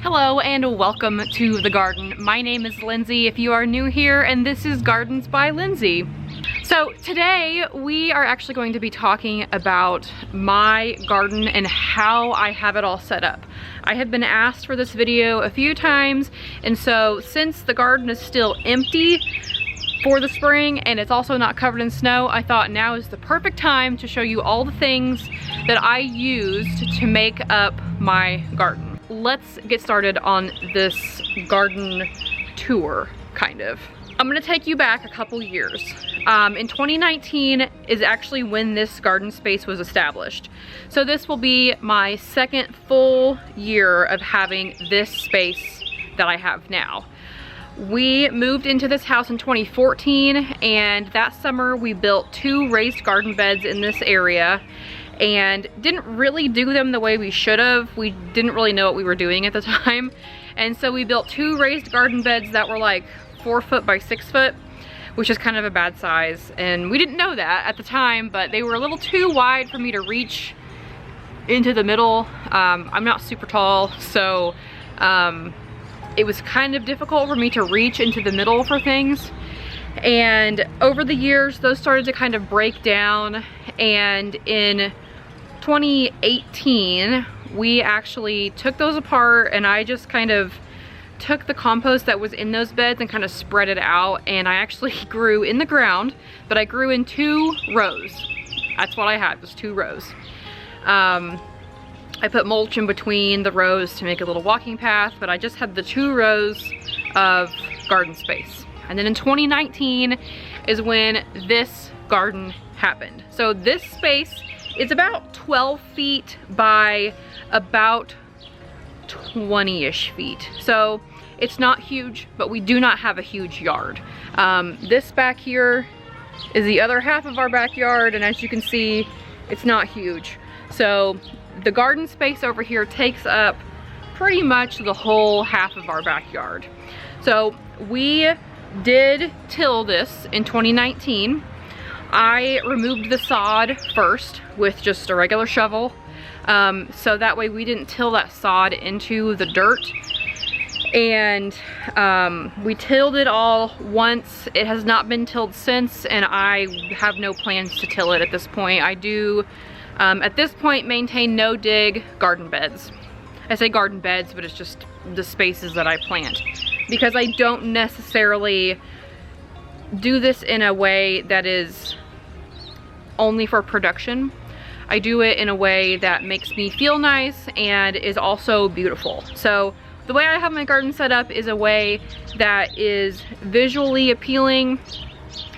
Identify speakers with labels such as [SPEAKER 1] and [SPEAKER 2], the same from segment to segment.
[SPEAKER 1] Hello and welcome to the garden. My name is Lindsay if you are new here, and this is Gardens by Lindsay. So today we are actually going to be talking about my garden and how I have it all set up. I have been asked for this video a few times, and so since the garden is still empty for the spring and it's also not covered in snow, I thought now is the perfect time to show you all the things that I used to make up my garden. Let's get started on this garden tour, kind of. I'm gonna take you back a couple years. In 2019 is actually when this garden space was established. So this will be my second full year of having this space that I have now. We moved into this house in 2014, and that summer we built 2 raised garden beds in this area and didn't really do them the way we should have. We didn't really know what we were doing at the time. And so we built 2 raised garden beds that were like 4 foot by 6 foot, which is kind of a bad size. And we didn't know that at the time, but they were a little too wide for me to reach into the middle. I'm not super tall, so it was kind of difficult for me to reach into the middle for things. And over the years, those started to kind of break down, and in 2018 we actually took those apart, and I just kind of took the compost that was in those beds and kind of spread it out, and I actually grew in the ground, but I grew in 2 rows. That's what I had, was 2 rows. I put mulch in between the rows to make a little walking path, but I just had the 2 rows of garden space. And then in 2019 is when this garden happened. So this space is about 12 feet by about 20-ish feet. So it's not huge, but we do not have a huge yard. This back here is the other half of our backyard, and as you can see, it's not huge. So the garden space over here takes up pretty much the whole half of our backyard. So we did till this in 2019. I removed the sod first with just a regular shovel, so that way we didn't till that sod into the dirt. And we tilled it all once. It has not been tilled since, and I have no plans to till it at this point. I do at this point maintain no dig garden beds. I say garden beds, but it's just the spaces that I plant, because I don't necessarily do this in a way that is only for production. I do it in a way that makes me feel nice and is also beautiful. So the way I have my garden set up is a way that is visually appealing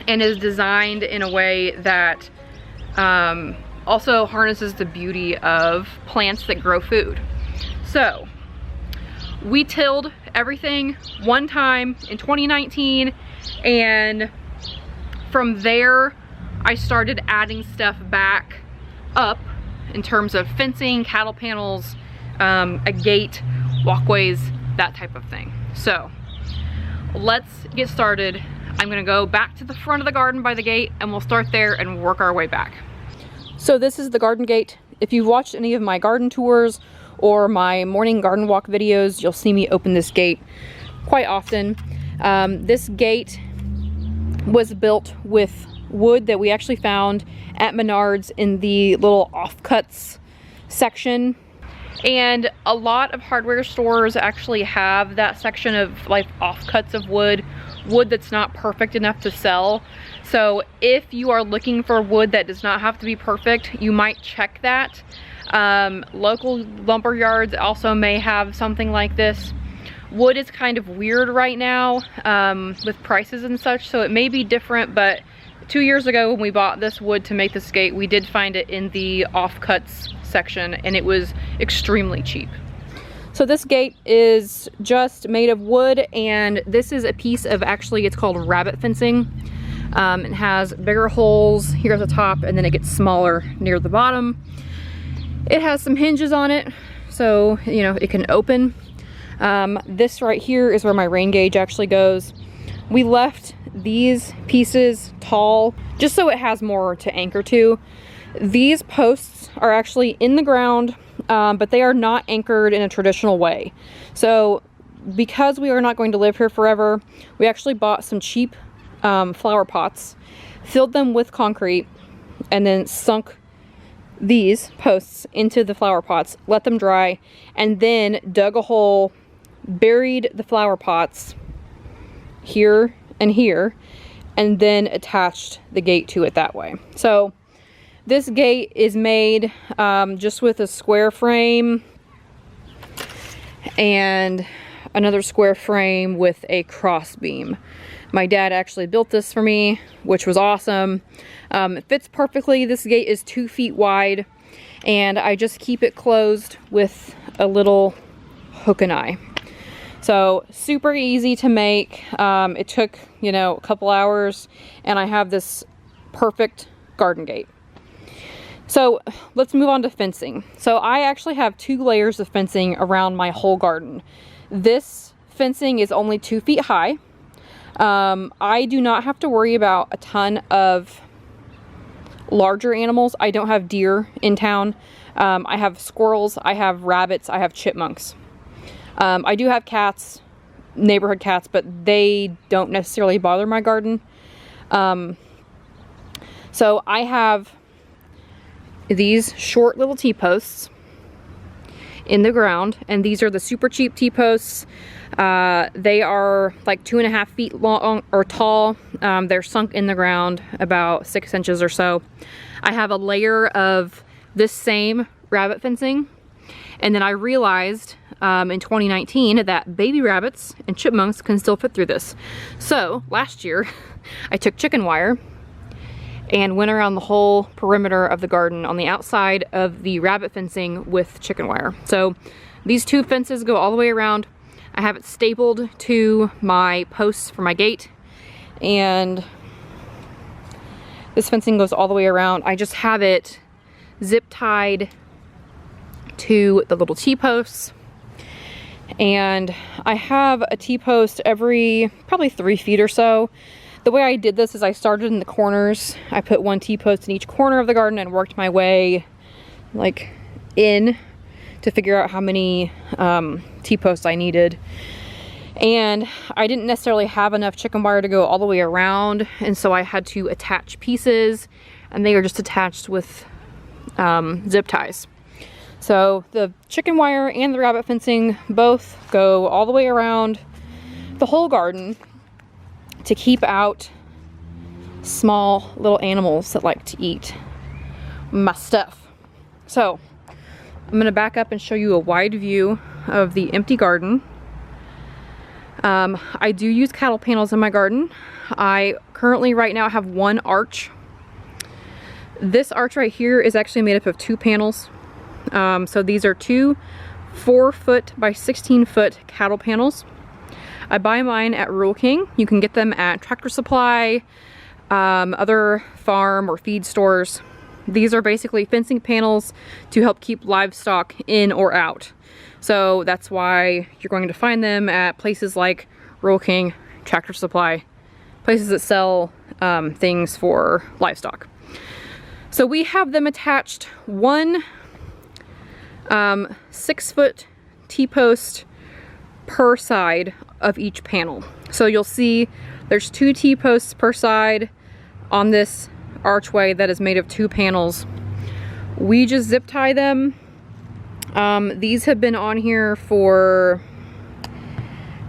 [SPEAKER 1] and is designed in a way that also harnesses the beauty of plants that grow food. So we tilled everything one time in 2019, and from there I started adding stuff back up in terms of fencing, cattle panels, a gate, walkways, that type of thing. So let's get started. I'm gonna go back to the front of the garden by the gate, and we'll start there and work our way back. So this is the garden gate. If you've watched any of my garden tours or my morning garden walk videos, you'll see me open this gate quite often. This gate was built with wood that we actually found at Menards in the little offcuts section. And a lot of hardware stores actually have that section of like offcuts of wood that's not perfect enough to sell. So if you are looking for wood that does not have to be perfect, you might check that. Local lumber yards also may have something like this. Wood is kind of weird right now with prices and such, so it may be different, but 2 years ago when we bought this wood to make this gate, we did find it in the offcuts section, and it was extremely cheap. So this gate is just made of wood, and this is a piece of, actually it's called rabbit fencing. It has bigger holes here at the top, and then it gets smaller near the bottom. It has some hinges on it, so you know it can open. This right here is where my rain gauge actually goes. We left these pieces tall just so it has more to anchor to. These posts are actually in the ground but they are not anchored in a traditional way. So because we are not going to live here forever, we actually bought some cheap flower pots, filled them with concrete, and then sunk these posts into the flower pots, let them dry, and then dug a hole, buried the flower pots here and here, and then attached the gate to it that way. So this gate is made just with a square frame and another square frame with a cross beam. My dad actually built this for me, which was awesome. It fits perfectly. This gate is 2 feet wide, and I just keep it closed with a little hook and eye. So super easy to make. It took, you know, a couple hours, and I have this perfect garden gate. So let's move on to fencing. So I actually have 2 layers of fencing around my whole garden. This fencing is only 2 feet high. I do not have to worry about a ton of larger animals. I don't have deer in town. I have squirrels, I have rabbits, I have chipmunks. I do have cats, neighborhood cats, but they don't necessarily bother my garden. So I have these short little T-posts in the ground, and these are the super cheap T-posts. They are like 2.5 feet long or tall. They're sunk in the ground about 6 inches or so. I have a layer of this same rabbit fencing, and then I realized in 2019 that baby rabbits and chipmunks can still fit through this. So last year I took chicken wire and went around the whole perimeter of the garden on the outside of the rabbit fencing with chicken wire. So these 2 fences go all the way around. I have it stapled to my posts for my gate, and this fencing goes all the way around. I just have it zip tied to the little T-posts, and I have a T-post every probably 3 feet or so. The way I did this is I started in the corners. I put 1 T-post in each corner of the garden and worked my way like in to figure out how many T-posts I needed. And I didn't necessarily have enough chicken wire to go all the way around, and so I had to attach pieces, and they are just attached with zip ties. So the chicken wire and the rabbit fencing both go all the way around the whole garden to keep out small little animals that like to eat my stuff. So I'm gonna back up and show you a wide view of the empty garden. I do use cattle panels in my garden. I currently right now have 1 arch. This arch right here is actually made up of 2 panels. So these are 2 4-foot by 16-foot cattle panels. I buy mine at Rural King. You can get them at Tractor Supply, other farm or feed stores. These are basically fencing panels to help keep livestock in or out. So that's why you're going to find them at places like Rural King, Tractor Supply, places that sell things for livestock. So we have them attached 1 6-foot T-post per side of each panel. So you'll see there's 2 T-posts per side on this archway that is made of 2 panels. We just zip tie them. These have been on here for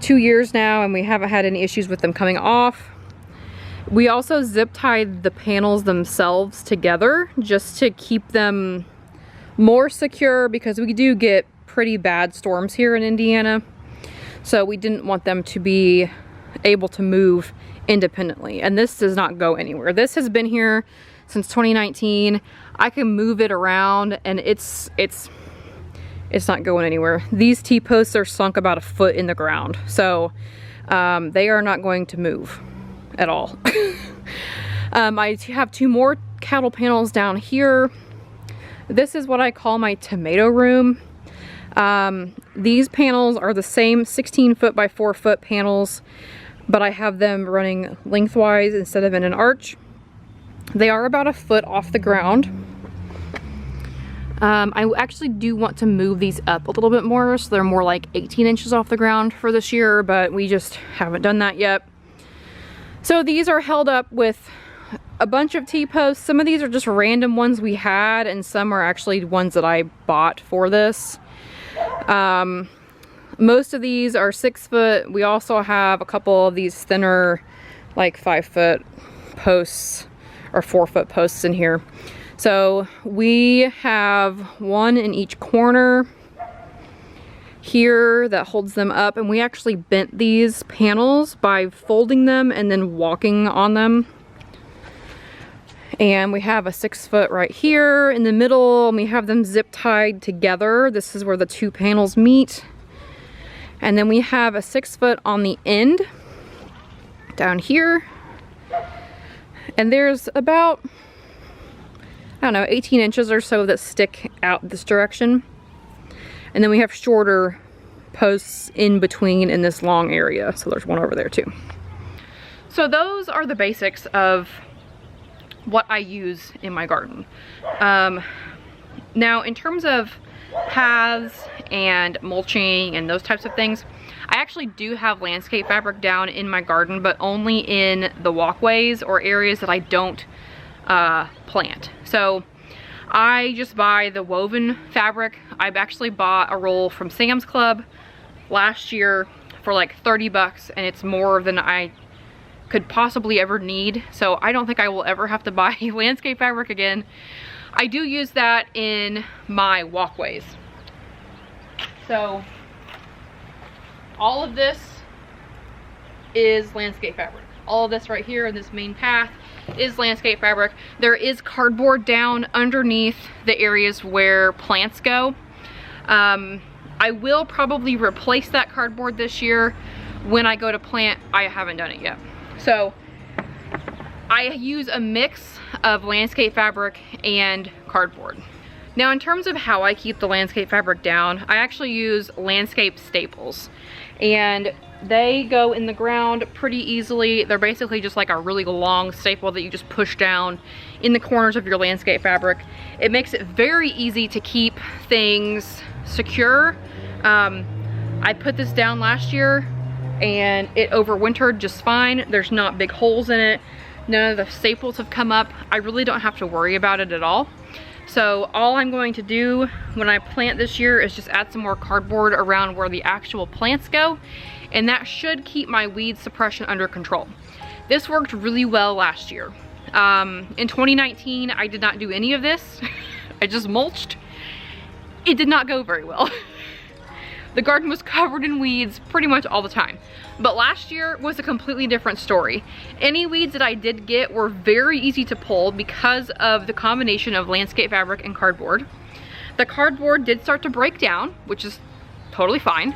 [SPEAKER 1] 2 years now, and we haven't had any issues with them coming off. We also zip tied the panels themselves together just to keep them more secure, because we do get pretty bad storms here in Indiana. So we didn't want them to be able to move independently, and this does not go anywhere. This has been here since 2019. I can move it around, and it's not going anywhere. These T-posts are sunk about 1 foot in the ground, so they are not going to move at all. I have 2 more cattle panels down here. This is what I call my tomato room. These panels are the same 16-foot by 4-foot panels, but I have them running lengthwise instead of in an arch. They are about 1 foot off the ground. I actually do want to move these up a little bit more, so they're more like 18 inches off the ground for this year, but we just haven't done that yet. So these are held up with a bunch of T-posts. Some of these are just random ones we had, and some are actually ones that I bought for this. Most of these are 6 foot. We also have a couple of these thinner, like 5 foot posts or 4 foot posts in here. So we have one in each corner here that holds them up, and we actually bent these panels by folding them and then walking on them. And we have a 6 foot right here in the middle, and we have them zip tied together. This is where the 2 panels meet. And then we have a 6 foot on the end down here. And there's about, I don't know, 18 inches or so that stick out this direction. And then we have shorter posts in between in this long area. So there's one over there too. So those are the basics of what I use in my garden. Now in terms of paths and mulching and those types of things, I actually do have landscape fabric down in my garden, but only in the walkways or areas that I don't plant. So I just buy the woven fabric. I've actually bought a roll from Sam's Club last year for like 30 bucks, and it's more than I could possibly ever need. So I don't think I will ever have to buy landscape fabric again. I do use that in my walkways. So all of this is landscape fabric. All of this right here in this main path is landscape fabric. There is cardboard down underneath the areas where plants go. I will probably replace that cardboard this year when I go to plant. I haven't done it yet. So I use a mix of landscape fabric and cardboard. Now in terms of how I keep the landscape fabric down, I actually use landscape staples, and they go in the ground pretty easily. They're basically just like a really long staple that you just push down in the corners of your landscape fabric. It makes it very easy to keep things secure. I put this down last year and it overwintered just fine. There's not big holes in it. None of the staples have come up. I really don't have to worry about it at all. So all I'm going to do when I plant this year is just add some more cardboard around where the actual plants go, and that should keep my weed suppression under control. This worked really well last year. In 2019, I did not do any of this. I just mulched. It did not go very well. The garden was covered in weeds pretty much all the time. But last year was a completely different story. Any weeds that I did get were very easy to pull because of the combination of landscape fabric and cardboard. The cardboard did start to break down, which is totally fine.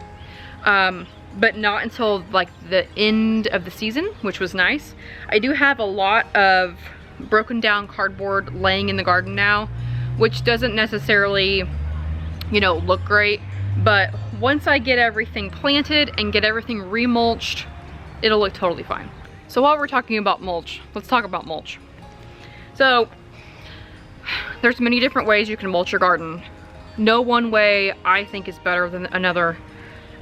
[SPEAKER 1] But not until like the end of the season, which was nice. I do have a lot of broken down cardboard laying in the garden now, which doesn't necessarily, you know, look great. But once I get everything planted and get everything remulched, it'll look totally fine. So while we're talking about mulch, let's talk about mulch. So there's many different ways you can mulch your garden. No one way I think is better than another.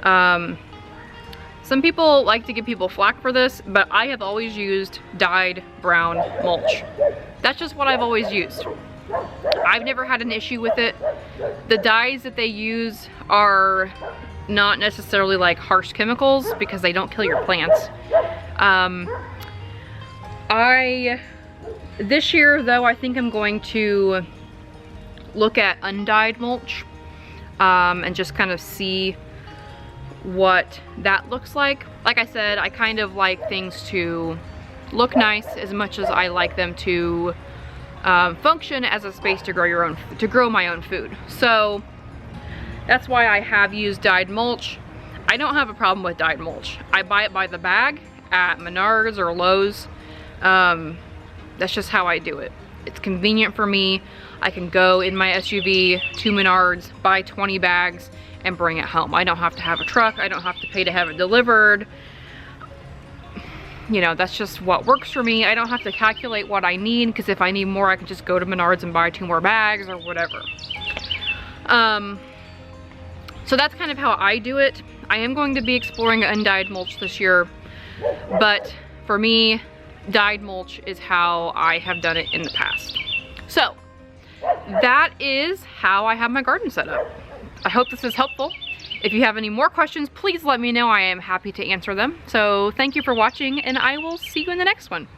[SPEAKER 1] Some people like to give people flack for this, but I have always used dyed brown mulch. That's just what I've always used. I've never had an issue with it. The dyes that they use are not necessarily like harsh chemicals because they don't kill your plants. This year though, I think I'm going to look at undyed mulch and just kind of see what that looks like. Like I said, I kind of like things to look nice as much as I like them to function as a space to grow my own food. So that's why I have used dyed mulch. I don't have a problem with dyed mulch. I buy it by the bag at Menards or Lowe's. That's just how I do it. It's convenient for me. I can go in my SUV to Menards, buy 20 bags, and bring it home. I don't have to have a truck. I don't have to pay to have it delivered. You know, that's just what works for me. I don't have to calculate what I need, because if I need more, I can just go to Menards and buy 2 more bags or whatever. So that's kind of how I do it. I am going to be exploring undyed mulch this year, but for me, dyed mulch is how I have done it in the past. So that is how I have my garden set up. I hope this is helpful. If you have any more questions, please let me know. I am happy to answer them. So thank you for watching, and I will see you in the next one.